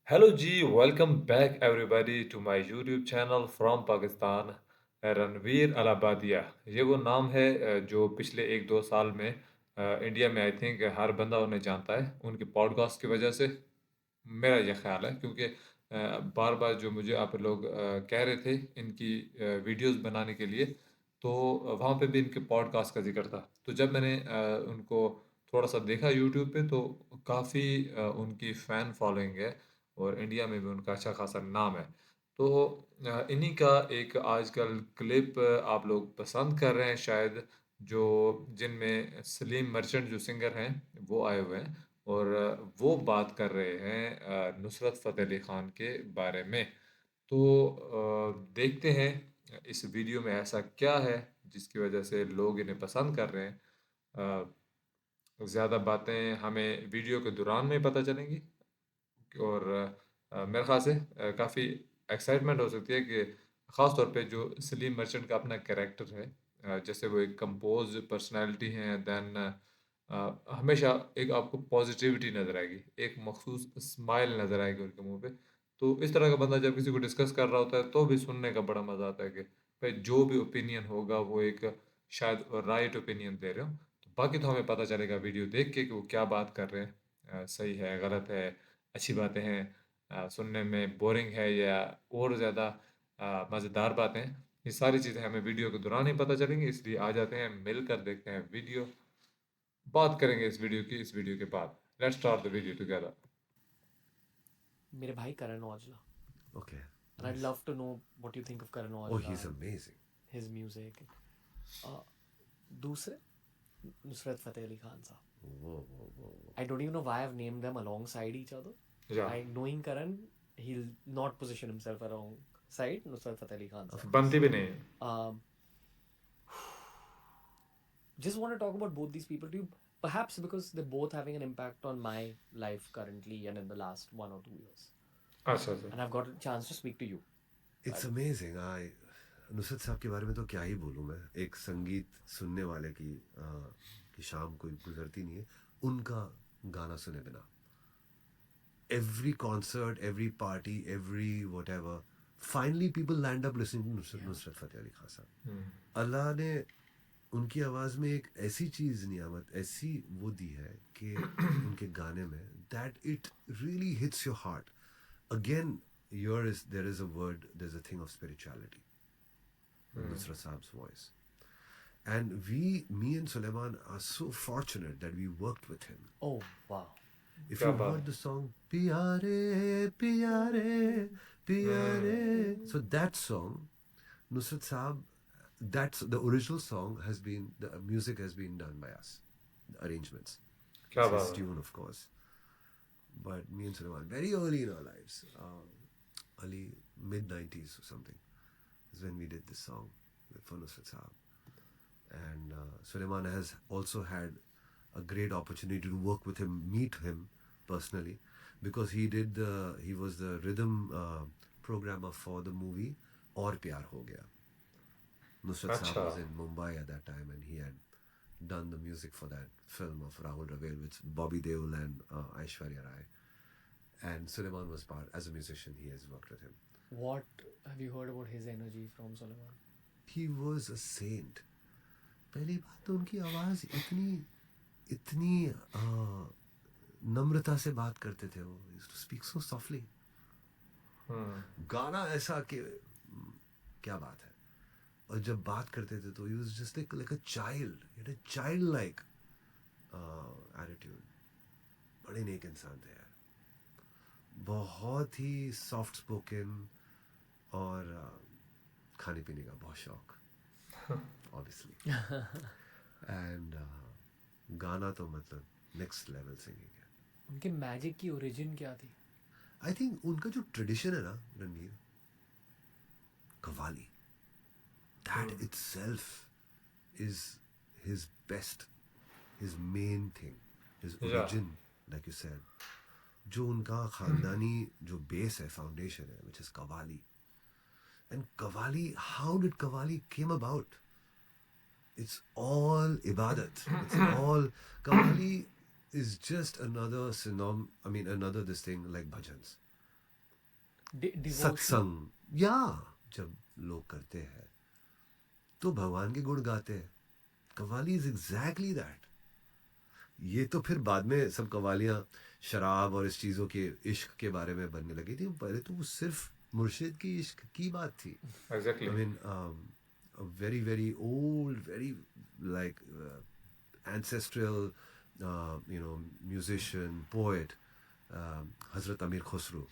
Hello ji, welcome back everybody to my YouTube channel from Pakistan. Ranveer Allahbadia, ये वो नाम है जो पिछले 1-2 साल में इंडिया में आई थिंक हर बंदा उन्हें जानता है उनके पॉडकास्ट की वजह से। मेरा ये ख्याल है क्योंकि बार बार जो मुझे आप लोग कह रहे थे इनकी वीडियोस बनाने के लिए, तो वहाँ पे भी इनके पॉडकास्ट का जिक्र था। तो जब मैंने उनको थोड़ा सा देखा यूट्यूब पे, तो काफ़ी उनकी फ़ैन फॉलोइंग है और इंडिया में भी उनका अच्छा खासा नाम है। तो इन्हीं का एक आजकल क्लिप आप लोग पसंद कर रहे हैं शायद, जो जिनमें सलीम मर्चेंट जो सिंगर हैं वो आए हुए हैं और वो बात कर रहे हैं नुसरत फ़तेह अली ख़ान के बारे में। तो देखते हैं इस वीडियो में ऐसा क्या है जिसकी वजह से लोग इन्हें पसंद कर रहे हैं। ज़्यादा बातें हमें वीडियो के दौरान में पता चलेंगी और मेरे ख़्याल से काफ़ी एक्साइटमेंट हो सकती है कि ख़ास तौर पे जो सलीम मर्चेंट का अपना कैरेक्टर है, जैसे वो एक कंपोज पर्सनालिटी हैं, देन हमेशा एक आपको पॉजिटिविटी नज़र आएगी, एक मखसूस स्माइल नज़र आएगी उनके मुंह पे। तो इस तरह का बंदा जब किसी को डिस्कस कर रहा होता है तो भी सुनने का बड़ा मज़ा आता है कि भाई जो भी ओपिनियन होगा वो एक शायद राइट ओपिनियन दे रहे हो। तो बाकी तो हमें पता चलेगा वीडियो देख के कि वो क्या बात कर रहे हैं, सही है, गलत है, अच्छी बातें हैं, सुनने में बोरिंग है या और ज़्यादा मज़ेदार बातें हैं। ये सारी चीज़ें हमें वीडियो के दौरान ही पता चलेंगी, इसलिए आ जाते हैं मिलकर देखते हैं वीडियो। बात करेंगे इस वीडियो के बाद। Let's start the video together. मेरे भाई Karan Aujla. Okay, And I'd nice. love to know what you think of Karan Oh, Aujla he's and amazing. his music. Uh, दूसरे नुसरत फतेह अली खान साहब. Whoa, whoa, whoa, whoa. I don't even know why I've named them alongside each other. या I knowing Karan, he'll not position himself alongside Nusrat Fateh Ali Khan Of sahab. बनती course. भी नहीं है। Um, just want to talk about both these people to you, perhaps because they're both having an impact on my life currently and in the last 1 or 2 years. अच्छा अच्छा। And I've got a chance to speak to you. It's amazing. Nusrat साहब के बारे में तो क्या ही बोलूँ मैं, एक संगीत सुनने वाले की शाम कोई गुजरती नहीं है उनका गाना सुने बिना. Every concert, every party, every whatever, finally people land up listening to Yeah. Nusrat Fateh Ali Khan साहब. अल्लाह ने उनकी आवाज़ में एक ऐसी चीज़ नियामत ऐसी वो दी है कि उनके गाने में that it really hits your heart. Again, there is a word, there's a thing of spirituality in Nusrat Saab's voice. And me and Suleiman are so fortunate that we worked with him. Oh, wow. If क्या you've बात heard the song Piyare, Piyare, है। Piyare, so that song, Nusrat Saab, that's the original song the music has been done by us, the arrangements. क्या It's his बात है। tune, of course. But me and Suleiman, very early in our lives, early mid 90s or something, is when we did this song for Nusrat Saab. And Suleiman has also had a great opportunity to work with him, meet him personally, because he was the rhythm programmer for the movie Aur Pyar Ho Gaya. Nusrat Saab अच्छा। was in Mumbai at that time, and he had done the music for that film of Rahul Ravel with Bobby Deol and Aishwarya Rai. And Suleiman was part, as a musician, he has worked with him. What have you heard about his energy from Solomon? He was a saint. पहली बात तो उनकी आवाज़ इतनी इतनी नम्रता से बात करते थे वो. Speak so softly. गाना ऐसा कि क्या बात है. और जब बात करते थे तो he was just like a child, he had a child like attitude. बड़े नेक इंसान थे यार, बहुत ही सॉफ्ट स्पोकन. और खाने पीने का बहुत शौक ऑब्वियसली. एंड गाना तो मतलब नेक्स्ट लेवल सिंगिंग है. उनके मैजिक की ओरिजिन क्या थी? आई थिंक उनका जो ट्रेडिशन है ना Ranveer, qawwali, that itself is his best, his main thing, his या origin, like you said. जो उनका खानदानी जो बेस है, फाउंडेशन है, which is qawwali. And qawwali, how did qawwali came about? It's all ibadat. It's all Kavali is just another another this thing like bhajans. Devotion. सत्संग या जब लोग करते हैं तो भगवान के गुण गाते हैं. Qawwali is exactly that. ये तो फिर बाद में सब कव्वालियाँ शराब और इस चीज़ों के इश्क के बारे में बनने लगी थी. पहले तो वो सिर्फ मुर्शिद की इश्क की बात थी. Exactly. I mean, a very, very old, very like ancestral, musician, poet, Hazrat Amir Khosrow,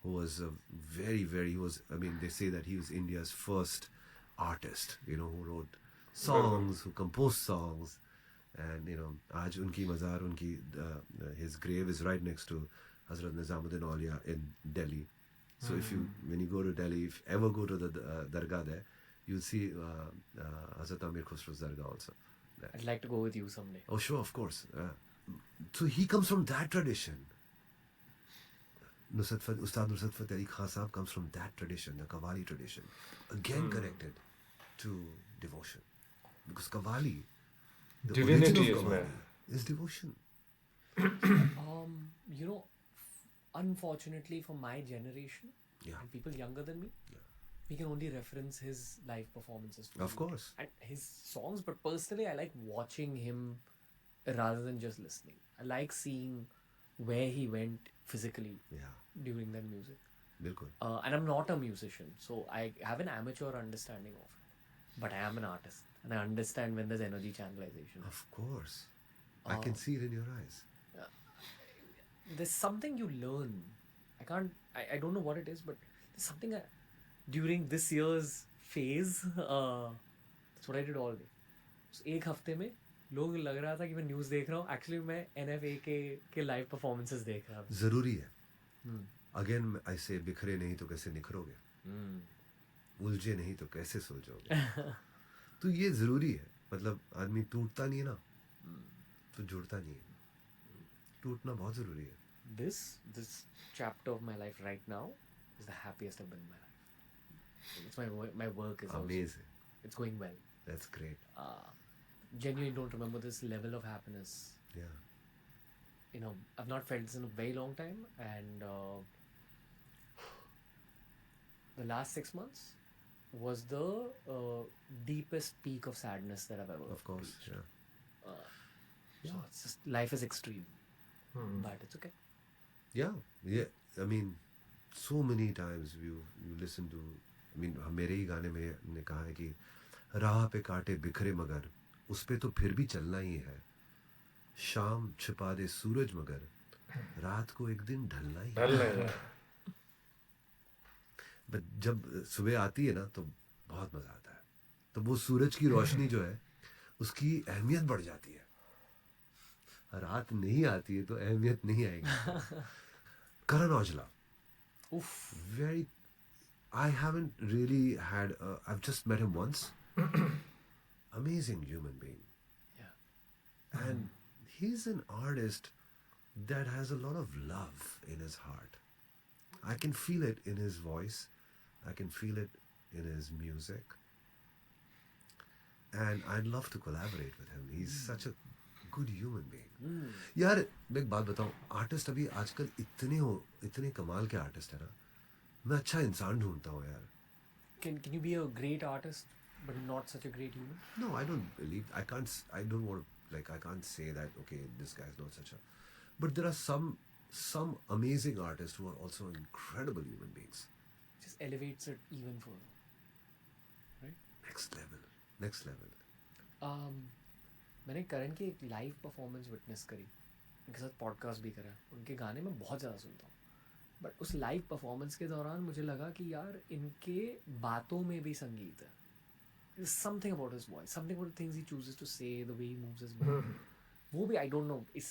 who was a very, very, he was, I mean, they say that he was India's first artist, who wrote songs, who composed songs. And, आज उनकी मज़ार, his grave is right next to Hazrat Nizamuddin Aulia in Delhi. So when you go to Delhi, if ever go to the dargah there, you'll see Hazrat Amir Khosrow's dargah also. There. I'd like to go with you someday. Oh, sure, of course. So he comes from that tradition. Ustad Nusrat Fateh Ali Khan Sahab comes from that tradition, the Qawwali tradition. Again connected to devotion. Because Qawwali, the Divinity origin of is Qawwali, there. is devotion. You know, unfortunately for my generation Yeah. and people younger than me, Yeah. we can only reference his live performances. To Of me. course. And his songs, but personally, I like watching him rather than just listening. I like seeing where he went physically Yeah. during that music. Bilkul. And I'm not a musician, so I have an amateur understanding of it. But I am an artist, and I understand when there's energy channelization. Of course. I can see it in your eyes. There's something you learn. I don't know what it is, but there's something during this year's phase, that's what I did all day. So, एक हफ्ते में लोग लग रहा था कि मैं news देख रहा हूँ, एक्चुअली मैं NFA के लाइव परफॉर्मेंसेस देख रहा हूँ. जरूरी है. अगेन ऐसे बिखरे नहीं तो कैसे निखरोगे, उलझे नहीं तो कैसे सुलझोगे. तो ये जरूरी है. मतलब आदमी टूटता नहीं है ना तो जुड़ता नहीं है. टूटना बहुत जरूरी है. This chapter of my life right now is the happiest I've been in my life. It's my work is also, Amazing. it's going well. That's great. Genuinely don't remember this level of happiness. Yeah. I've not felt this in a very long time, and the last 6 months was the deepest peak of sadness that I've ever. Of course. reached. Yeah. So it's just, life is extreme, but it's okay. Yeah. Yeah. I mean, so many times you listen to. I mean, मेरे ही गाने में ने कहा है कि राह पे काटे बिखरे मगर उस पे तो फिर भी चलना ही है. शाम छिपा दे सूरज मगर रात को एक दिन ढलना ही है. ढल रहे हैं. बट जब सुबह आती है ना तो बहुत मज़ा आता है. तो वो सूरज की रोशनी जो है उसकी अहमियत बढ़ जाती है. रात नहीं आती है तो अहमियत नहीं आएगी. Karan Aujla. Oof. Very. I haven't really had. I've just met him once. Amazing human being. Yeah. And he's an artist that has a lot of love in his heart. I can feel it in his voice. I can feel it in his music. And I'd love to collaborate with him. He's such a good human being. यार मैं एक बात बताऊं. Artist अभी आजकल इतने कमाल के आर्टिस्ट है ना. मैं अच्छा इंसान ढूंढता हूँ यार. Can you be a great artist but not such a great human? No, I don't believe. I can't. I don't want to. I can't say that. Okay, this guy's not such a. But there are some amazing artists who are also incredible human beings. Just elevates it even further, right? Next level. Next level. मैंने करण की एक live performance witness करी. उनके साथ podcast भी करा. उनके गाने मैं बहुत ज़्यादा सुनता हूँ, बट उस लाइव परफॉर्मेंस के दौरान मुझे लगा कि यार इनके बातों में भी संगीत है. Something about his voice, something about things he chooses to say, the way he moves his body. वो भी आई डोंट नो इस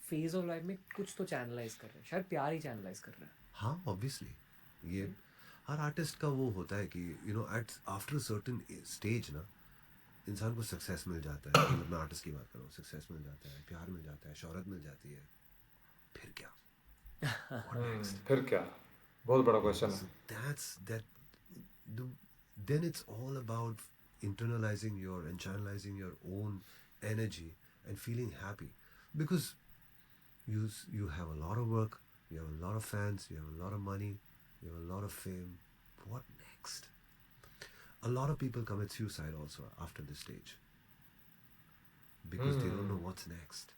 फेज ऑफ लाइफ में कुछ तो चैनलाइज कर रहा है. शायद प्यार ही चैनलाइज कर रहा है. हाँ, ऑब्वियसली. ये हर आर्टिस्ट का वो होता है कि एट आफ्टर सर्टेन स्टेज ना इंसान को सक्सेस मिल जाता है. मतलब मैं आर्टिस्ट की बात कर रहा हूँ. सक्सेस मिल जाता है, प्यार मिल जाता है, शोहरत मिल जाती है. फिर क्या? फिर क्या? बहुत बड़ा क्वेश्चन है. So then it's all about internalizing and channelizing your own energy and feeling happy, because you have a lot of work, you have a lot of fans, you have a lot of money, You have a lot of fame. What next? A lot of people commit suicide also after this stage because they don't know Hmm. what's next.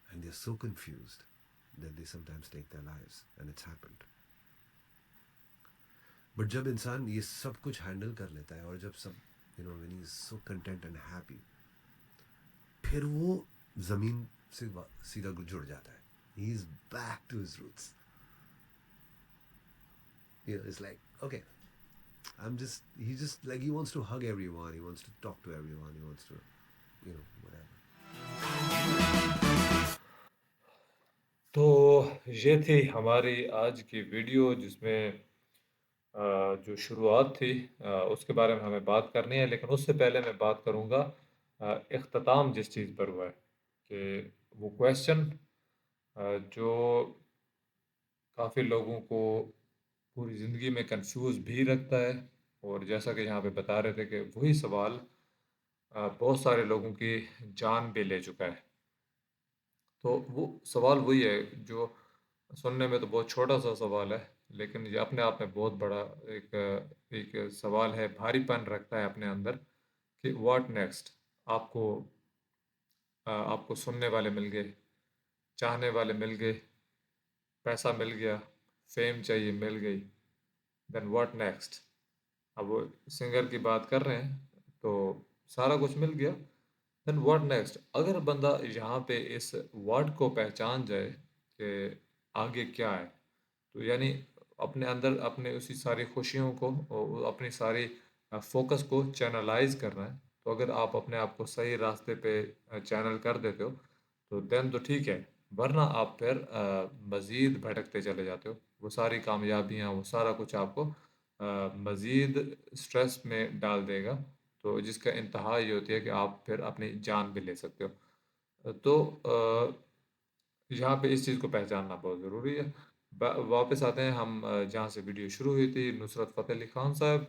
And they're so confused that they sometimes take their lives. And it's happened. But जब इंसान ये सब कुछ handle कर लेता है और जब सब when he is so content and happy, फिर वो ज़मीन से सीधा जुड़ जाता है. He is back to his roots. It's like, okay, he just like he wants to hug everyone, he wants to talk to everyone, he wants to, whatever. तो ये थी हमारी आज की वीडियो जिसमें जो शुरुआत थी उसके बारे में हमें बात करनी है, लेकिन उससे पहले मैं बात करूँगा इख्तिताम जिस चीज़ पर हुआ है, कि वो क्वेश्चन जो काफ़ी लोगों को पूरी ज़िंदगी में कंफ्यूज भी रखता है, और जैसा कि यहाँ पे बता रहे थे कि वही सवाल बहुत सारे लोगों की जान भी ले चुका है। तो वो सवाल वही है जो सुनने में तो बहुत छोटा सा सवाल है, लेकिन ये अपने आप में बहुत बड़ा एक एक सवाल है, भारीपन रखता है अपने अंदर, कि व्हाट नेक्स्ट। आपको आपको सुनने वाले मिल गए, चाहने वाले मिल गए, पैसा मिल गया, फेम चाहिए मिल गई, देन व्हाट नेक्स्ट। अब वो सिंगर की बात कर रहे हैं तो सारा कुछ मिल गया, देन व्हाट नेक्स्ट। अगर बंदा यहाँ पे इस वर्ड को पहचान जाए कि आगे क्या है, तो यानी अपने अंदर अपने उसी सारी खुशियों को और अपनी सारी फोकस को चैनलाइज करना है। तो अगर आप अपने आप को सही रास्ते पे चैनल कर देते हो तो देन तो ठीक है, वरना आप फिर मज़ीद भटकते चले जाते हो। वो सारी कामयाबियाँ, वो सारा कुछ आपको मज़ीद स्ट्रेस में डाल देगा, तो जिसका इंतहा ये होती है कि आप फिर अपनी जान भी ले सकते हो। तो यहाँ पे इस चीज़ को पहचानना बहुत ज़रूरी है। वापस आते हैं हम जहाँ से वीडियो शुरू हुई थी, नुसरत फ़तेह अली खान साहब।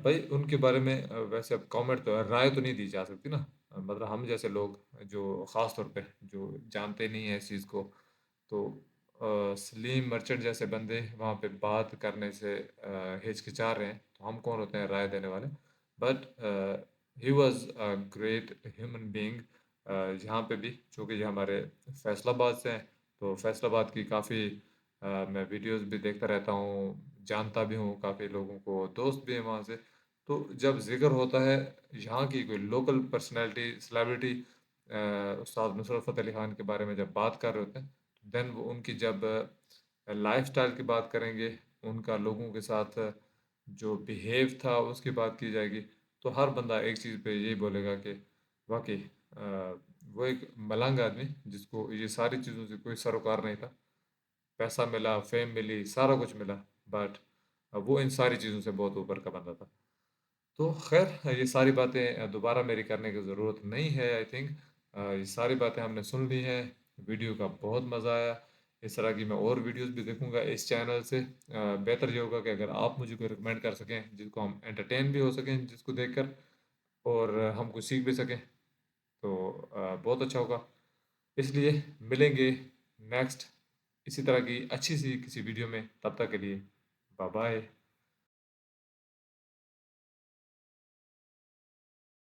भाई उनके बारे में वैसे अब कमेंट तो राय तो नहीं दी जा सकती ना। मतलब हम जैसे लोग जो ख़ास तौर पे जो जानते नहीं हैं इस चीज़ को, तो सलीम मर्चेंट जैसे बंदे वहाँ पे बात करने से हिचकिचा रहे हैं, तो हम कौन होते हैं राय देने वाले। But he was a great human being. यहाँ पे भी चूँकि ये हमारे फैसलाबाद से हैं, तो फैसलाबाद की काफ़ी मैं वीडियोस भी देखता रहता हूँ, जानता भी हूँ काफ़ी लोगों को, दोस्त भी हैं वहाँ से। तो जब ज़िक्र होता है यहाँ की कोई लोकल पर्सनैलिटी, सेलिब्रिटी, उस्ताद नुसरत फ़तेह अली खान के बारे में जब बात कर रहे होते हैं, देन वो उनकी जब लाइफ़स्टाइल की बात करेंगे, उनका लोगों के साथ जो बिहेव था उसकी बात की जाएगी, तो हर बंदा एक चीज़ पे यही बोलेगा कि वाक़ई वो एक मलंग आदमी जिसको ये सारी चीज़ों से कोई सरोकार नहीं था। पैसा मिला, फ़ेम मिली, सारा कुछ मिला, बट वो इन सारी चीज़ों से बहुत ऊपर का बंदा था। तो ख़ैर ये सारी बातें दोबारा मेरी करने की ज़रूरत नहीं है, आई थिंक ये सारी बातें हमने सुन ली हैं। वीडियो का बहुत मज़ा आया। इस तरह की मैं और वीडियोस भी देखूंगा इस चैनल से। बेहतर ये होगा कि अगर आप मुझे कोई रिकमेंड कर सकें जिसको हम एंटरटेन भी हो सकें जिसको देखकर, और हम कुछ सीख भी सकें, तो बहुत अच्छा होगा। इसलिए मिलेंगे नेक्स्ट इसी तरह की अच्छी सी किसी वीडियो में, तब तक के लिए बाय बाय।